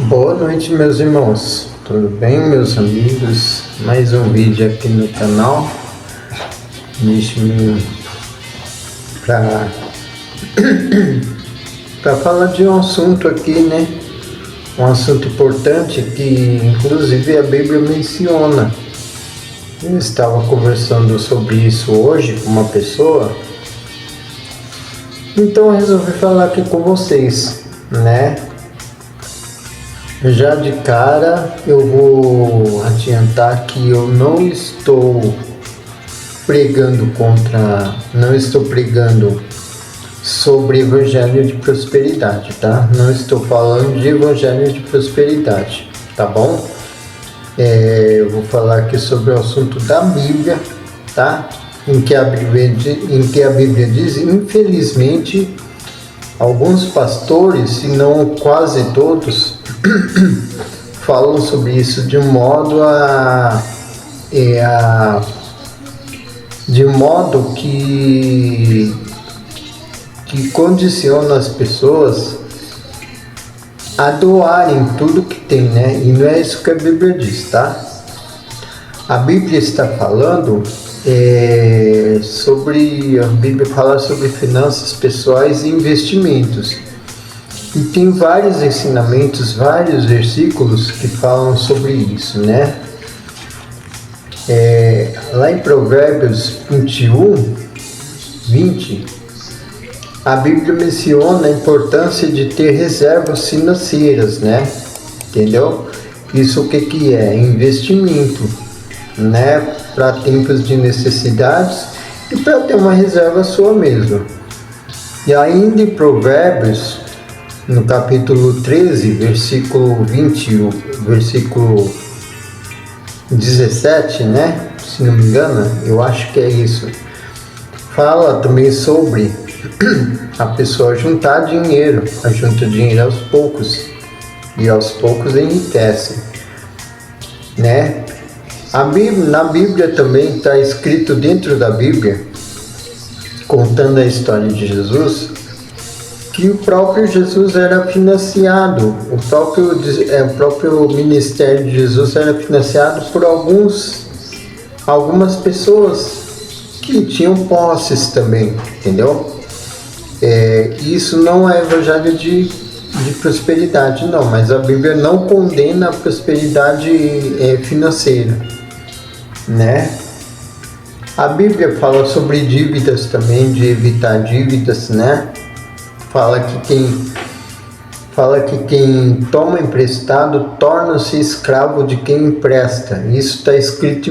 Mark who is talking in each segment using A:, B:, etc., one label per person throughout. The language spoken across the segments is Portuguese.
A: Boa noite, meus irmãos. Tudo bem, meus amigos? Mais um vídeo aqui no canal. Deixe-me para falar de um assunto aqui, né? Um assunto importante que inclusive a Bíblia menciona. Eu estava conversando sobre isso hoje com uma pessoa. Então eu resolvi falar aqui com vocês, né? Já de cara eu vou adiantar que eu não estou pregando sobre evangelho de prosperidade, tá? Não estou falando de evangelho de prosperidade, tá bom? Eu vou falar aqui sobre o assunto da Bíblia, tá? Em que a Bíblia diz, infelizmente, alguns pastores, se não quase todos, falam sobre isso de modo que condiciona as pessoas a doarem tudo que tem, né? E não é isso que a Bíblia diz, tá? A Bíblia está falando a Bíblia fala sobre finanças pessoais e investimentos. E tem vários ensinamentos, vários versículos que falam sobre isso, né? Lá em Provérbios 21:20, a Bíblia menciona a importância de ter reservas financeiras, né? Entendeu? Isso o que é? Investimento, né? Para tempos de necessidades e para ter uma reserva sua mesmo. E ainda em Provérbios, no capítulo 13, versículo 21, versículo 17, né? Se não me engano, eu acho que é isso. Fala também sobre a pessoa juntar dinheiro, junta dinheiro aos poucos, e aos poucos enriquece, né? Na Bíblia também está escrito dentro da Bíblia, contando a história de Jesus, que o próprio Jesus era financiado, o próprio ministério de Jesus era financiado por algumas pessoas que tinham posses também, entendeu? Isso não é evangelho de prosperidade, não, mas a Bíblia não condena a prosperidade financeira, né? A Bíblia fala sobre dívidas também, de evitar dívidas, né? Fala que quem toma emprestado torna-se escravo de quem empresta. Isso está escrito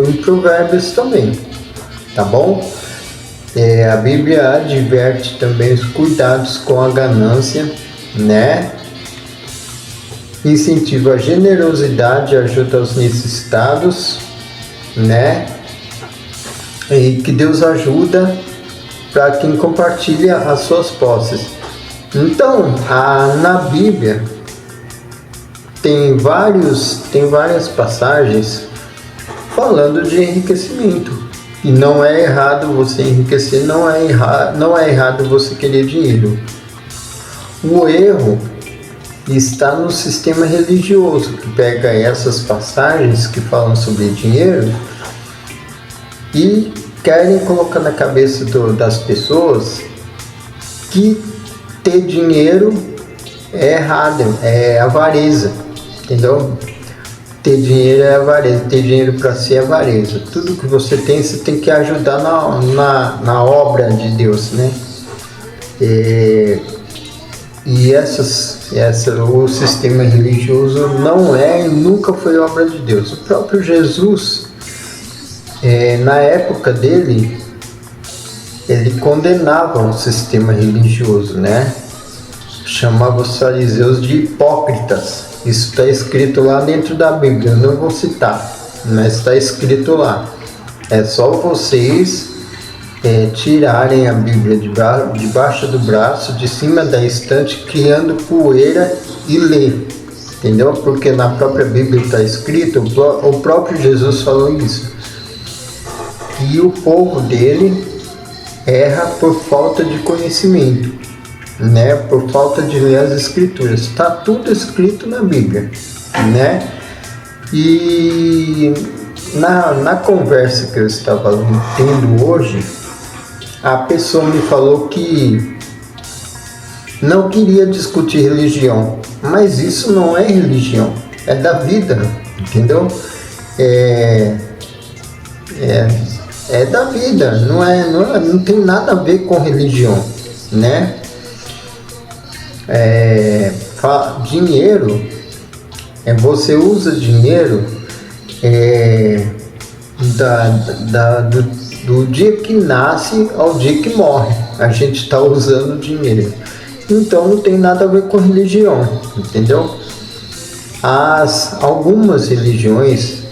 A: em Provérbios também, tá bom? A Bíblia adverte também os cuidados com a ganância, né? Incentiva a generosidade, ajuda aos necessitados, né? E que Deus ajuda para quem compartilha as suas posses. Então, na Bíblia tem várias passagens falando de enriquecimento. E não é errado você enriquecer, não é errado você querer dinheiro. O erro está no sistema religioso, que pega essas passagens que falam sobre dinheiro e querem colocar na cabeça das pessoas que ter dinheiro é errado, é avareza, entendeu? Ter dinheiro é avareza, ter dinheiro para si é avareza. Tudo que você tem que ajudar na obra de Deus, né? O sistema religioso não é e nunca foi obra de Deus. O próprio Jesus, na época dele, ele condenava o sistema religioso, né? Chamava os fariseus de hipócritas. Isso está escrito lá dentro da Bíblia, eu não vou citar, mas está escrito lá. É só vocês tirarem a Bíblia debaixo do braço, de cima da estante, criando poeira e ler, entendeu? Porque na própria Bíblia está escrito, o próprio Jesus falou isso, que o povo dele erra por falta de conhecimento. né? Por falta de ler as escrituras. Está tudo escrito na Bíblia, né? E na conversa que eu estava tendo hoje, a pessoa me falou que não queria discutir religião, mas isso não é religião, é da vida, entendeu? É da vida, não tem nada a ver com religião, né? Dinheiro, você usa dinheiro do dia que nasce ao dia que morre, a gente está usando dinheiro. Então não tem nada a ver com religião, entendeu? Algumas religiões,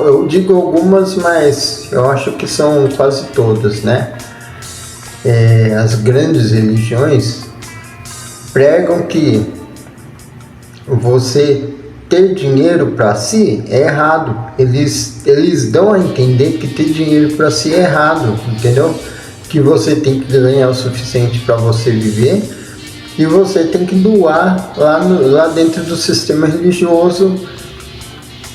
A: eu digo algumas, mas eu acho que são quase todas, né? As grandes religiões pregam que você ter dinheiro para si é errado. Eles dão a entender que ter dinheiro para si é errado, entendeu? Que você tem que ganhar o suficiente para você viver e você tem que doar lá dentro do sistema religioso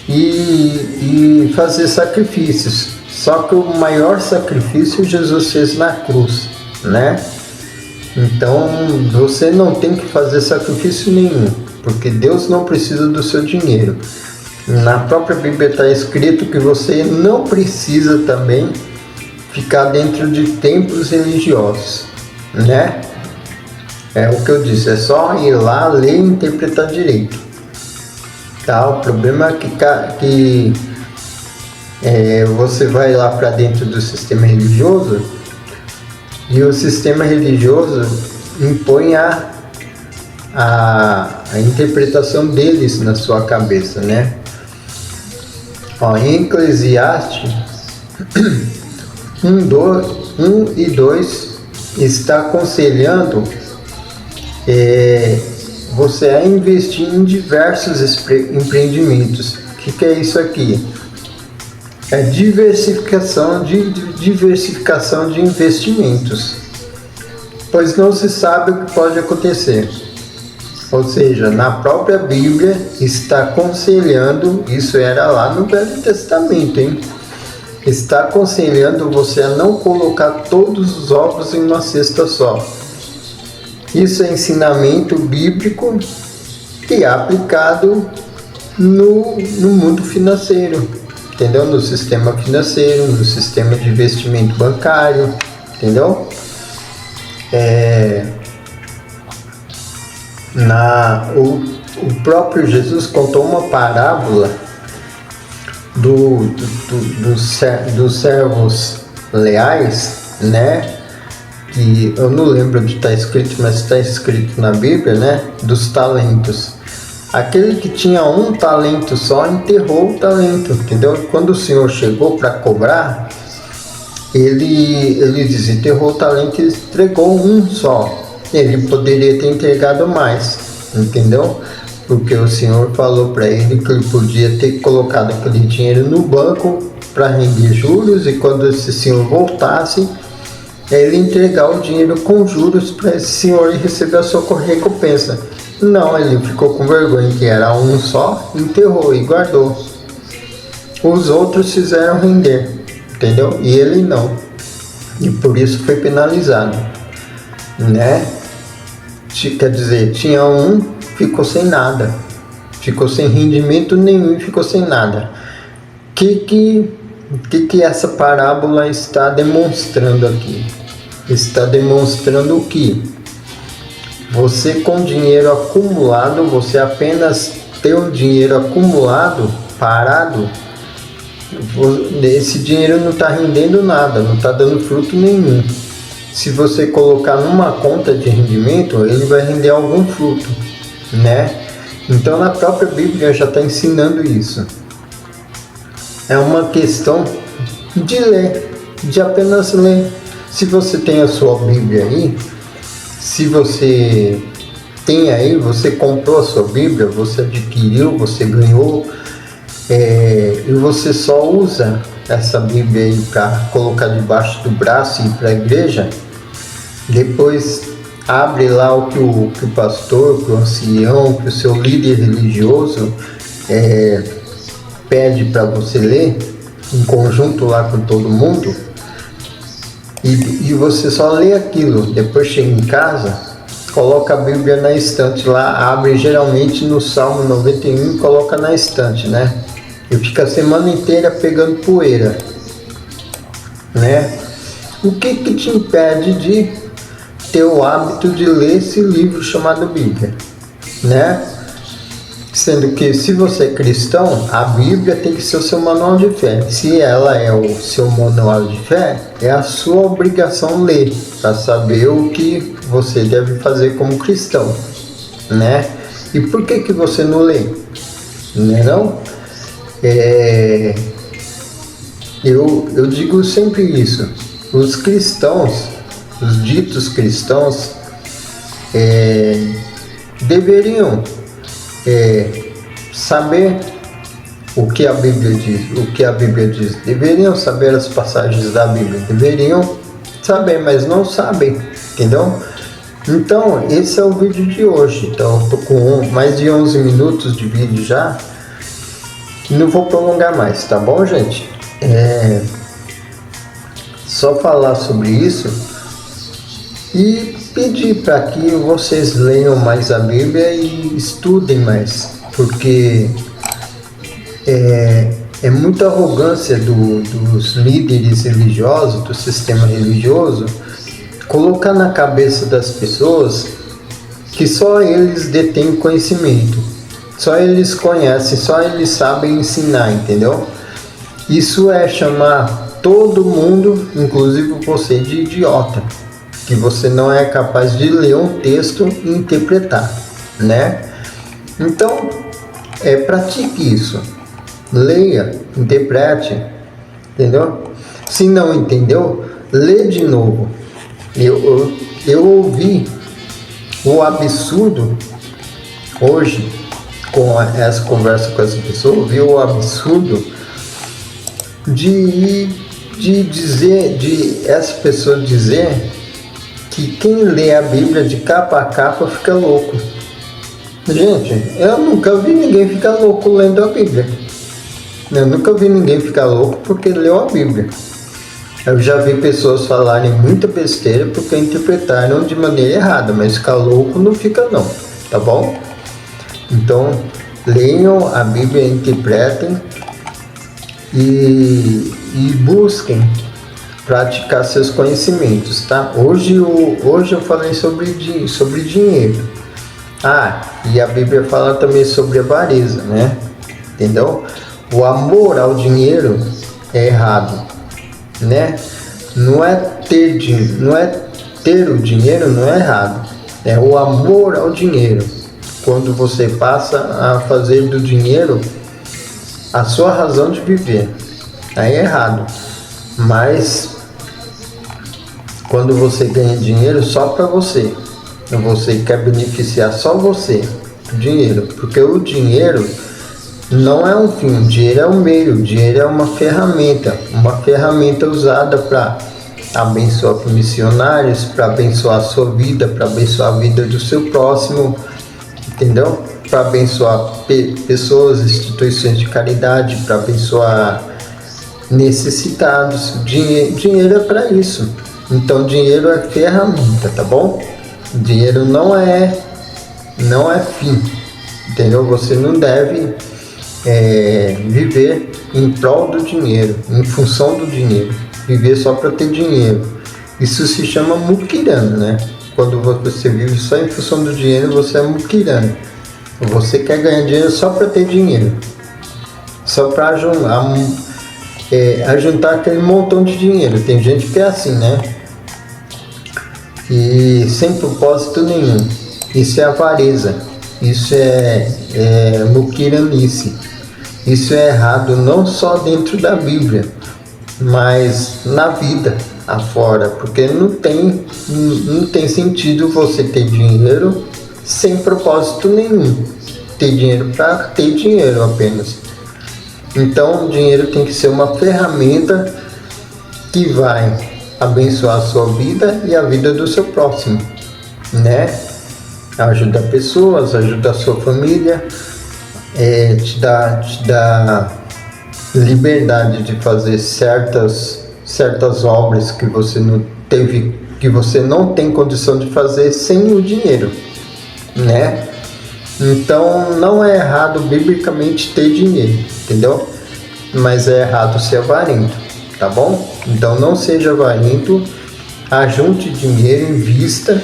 A: e fazer sacrifícios. Só que o maior sacrifício Jesus fez na cruz, né? Então você não tem que fazer sacrifício nenhum, porque Deus não precisa do seu dinheiro. Na própria Bíblia está escrito que você não precisa também ficar dentro de templos religiosos, né? É o que eu disse, é só ir lá, ler e interpretar direito. Tá? O problema é que você vai lá para dentro do sistema religioso e o sistema religioso impõe a interpretação deles na sua cabeça, né? Em Eclesiastes 1 e 2 está aconselhando você a investir em diversos empreendimentos. O que é isso aqui? É diversificação de investimentos, pois não se sabe o que pode acontecer. Ou seja, na própria Bíblia está aconselhando, isso era lá no Velho Testamento, hein? Está aconselhando você a não colocar todos os ovos em uma cesta só. Isso é ensinamento bíblico e é aplicado no mundo financeiro, entendeu? No sistema financeiro, no sistema de investimento bancário, entendeu? O próprio Jesus contou uma parábola dos servos leais, né? Que eu não lembro onde está escrito, mas está escrito na Bíblia, né? Dos talentos. Aquele que tinha um talento só enterrou o talento, entendeu? Quando o Senhor chegou para cobrar, ele desenterrou o talento e entregou um só. Ele poderia ter entregado mais, entendeu? Porque o Senhor falou para ele que ele podia ter colocado aquele dinheiro no banco para render juros, e quando esse senhor voltasse, ele entregar o dinheiro com juros para esse senhor e receber a sua recompensa. Não, ele ficou com vergonha que era um só, enterrou e guardou. Os outros fizeram render, entendeu? E ele não. E por isso foi penalizado, né? Quer dizer, tinha um, ficou sem nada, ficou sem rendimento nenhum, ficou sem nada. O que essa parábola está demonstrando aqui? Está demonstrando que você, com dinheiro acumulado, você apenas ter o dinheiro acumulado, parado, esse dinheiro não está rendendo nada, não está dando fruto nenhum. Se você colocar numa conta de rendimento, ele vai render algum fruto, né? Então na própria Bíblia já está ensinando isso. É uma questão de ler, de apenas ler. Se você tem a sua Bíblia aí, se você tem aí, você comprou a sua Bíblia, você adquiriu, você ganhou, e você só usa essa Bíblia aí para colocar debaixo do braço e ir para a igreja, depois abre lá o que o pastor, que o ancião, que o seu líder religioso pede para você ler, em conjunto lá com todo mundo, e você só lê aquilo. Depois chega em casa, coloca a Bíblia na estante lá, abre geralmente no Salmo 91 e coloca na estante, né? E fica a semana inteira pegando poeira, né? O que te impede de ter o hábito de ler esse livro chamado Bíblia, né? Sendo que, se você é cristão, a Bíblia tem que ser o seu manual de fé. Se ela é o seu manual de fé, é a sua obrigação ler, para saber o que você deve fazer como cristão, né? E por que você não lê? Não? Eu digo sempre isso. Os cristãos, os ditos cristãos, deveriam saber o que a Bíblia diz, deveriam saber as passagens da Bíblia, deveriam saber, mas não sabem, entendeu? Então, esse é o vídeo de hoje. Então, eu tô com mais de 11 minutos de vídeo já, não vou prolongar mais, tá bom, gente? Só falar sobre isso e pedir para que vocês leiam mais a Bíblia e estudem mais, porque é muita arrogância dos líderes religiosos, do sistema religioso, colocar na cabeça das pessoas que só eles detêm conhecimento, só eles conhecem, só eles sabem ensinar, entendeu? Isso é chamar todo mundo, inclusive você, de idiota, que você não é capaz de ler um texto e interpretar, né? Então, pratique isso. Leia, interprete, entendeu? Se não entendeu, lê de novo. Eu ouvi o absurdo hoje, com essa conversa com essa pessoa, ouvi o absurdo de essa pessoa dizer que quem lê a Bíblia de capa a capa fica louco. Gente, eu nunca vi ninguém ficar louco lendo a Bíblia. Eu nunca vi ninguém ficar louco porque leu a Bíblia. Eu já vi pessoas falarem muita besteira porque interpretaram de maneira errada, mas ficar louco não fica não, tá bom? Então, leiam a Bíblia, interpretem e busquem praticar seus conhecimentos, tá? Hoje eu falei sobre dinheiro. E a Bíblia fala também sobre avareza, né? Entendeu? O amor ao dinheiro é errado, né? Não é ter o dinheiro, não é errado. É o amor ao dinheiro. Quando você passa a fazer do dinheiro a sua razão de viver, aí é errado. Mas quando você ganha dinheiro só para você quer beneficiar só você, o dinheiro, porque o dinheiro não é um fim, o dinheiro é um meio, o dinheiro é uma ferramenta usada para abençoar missionários, para abençoar a sua vida, para abençoar a vida do seu próximo, entendeu? Para abençoar pessoas, instituições de caridade, para abençoar necessitados. Dinheiro é para isso. Então, dinheiro é ferramenta, tá bom? Dinheiro não é fim, entendeu? Você não deve viver em prol do dinheiro, em função do dinheiro, viver só para ter dinheiro. Isso se chama muquirana, né? Quando você vive só em função do dinheiro, você é muquirana. Você quer ganhar dinheiro só para ter dinheiro, só para juntar aquele montão de dinheiro. Tem gente que é assim, né? E sem propósito nenhum. Isso é avareza, isso é muquiranice. Isso é errado não só dentro da Bíblia, mas na vida afora, porque não tem sentido você ter dinheiro sem propósito nenhum. Ter dinheiro para ter dinheiro apenas. Então, o dinheiro tem que ser uma ferramenta que vai abençoar a sua vida e a vida do seu próximo, né? Ajuda pessoas, ajuda a sua família, te dá liberdade de fazer certas obras que você não tem condição de fazer sem o dinheiro, né? Então não é errado biblicamente ter dinheiro, entendeu? Mas é errado ser avarento, tá bom? Então não seja avarento, ajunte dinheiro, invista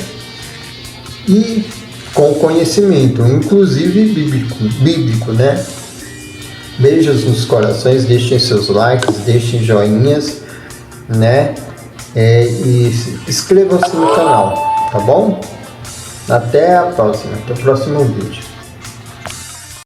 A: e com conhecimento, inclusive bíblico, né? Beijos nos corações, deixem seus likes, deixem joinhas, né? E inscrevam-se no canal, tá bom? Até a próxima, até o próximo vídeo.